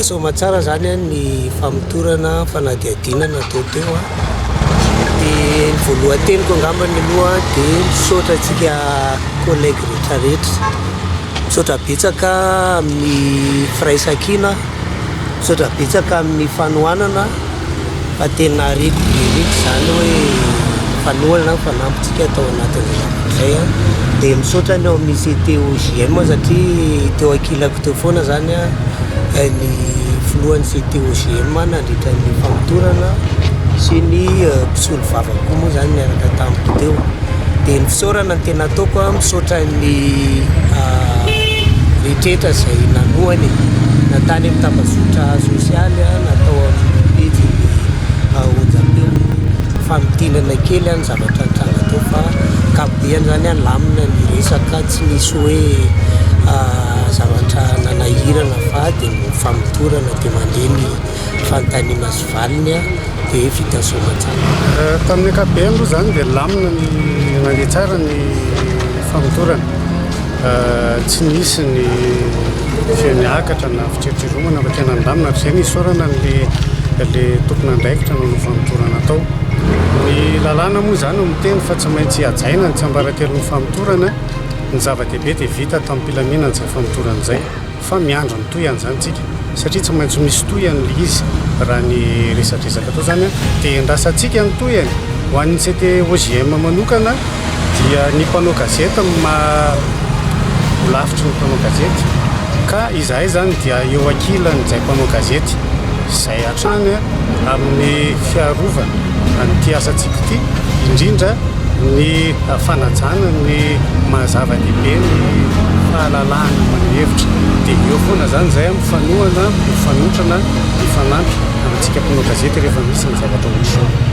soamantsara zany a ny famotorana fanadiadinana atao teo a dia ny voalohan-teniko angambany aloha dia misaotra antsika collègue rehetrarehetra, misaotra betsaka amin'ny firaisan-kina, misaotra betsaka amin'ny fanohanana fa tena reto zany hoe fanohana fanampintsika atao anatin'izay a. Dia misaotra ny ao misy teo GM satria teo ankilako teo foana zany a ny filohan'ny CTOGM nandritra ny famotorana sy ny mpisolo vavaka moa zany niaraka tamiko teo. Dia ny fisaorana ny tena ataoko a misaotra ny rehetrarehetra izay nanohany natany amin'ny tambazotra sosialy a, natao amin'ny pejy onjam-peo famitinana kely a ny zavatra nitranga tao fa ankapobeny zany a lamina ny resaka tsy nisy hoe zavatra nanahirana fa dia famotorana dia mandeha ny fanontaniana sy valiny a dia vita soamantsara. Tamin'ny ankapobeny aloha zany dia lamina ny nandeha tsara ny famotorana, tsy nisy ny fianiakatra na fitreriromana fa tena andamina fa izay nisaorana le tokony andraikitra no famotorana atao. Ny lalàna moa zany no miteny fa tsy maintsy hajaina ny tsiambaratelo ny famotorana. Ny zava-dehibe dia vita tamin'ny mpilaminana izay famotorana izay fa miandro ny tohany zany tsika satria tsy maintsy misy tohany le izy raha ny resatresaka atao zany a dia andrasantsika ny tohany ho an'ny CTOGM manokana dia ny mpanao gazety lavitra ny mpanao gazety ka izahay zany dia eo ankilan'izay mpanao gazety izay hatrany amin'ny fiarovana an'ity asantsika ity, indrindra ny fanajana ny mahazava-dehibe ny fahalalahana manhevitra. Dia eo foana zany izay mifanohana, mifanotrana, mifanampy amintsika mpanao gazety rehefa misy ny zavatra ohatr'izao.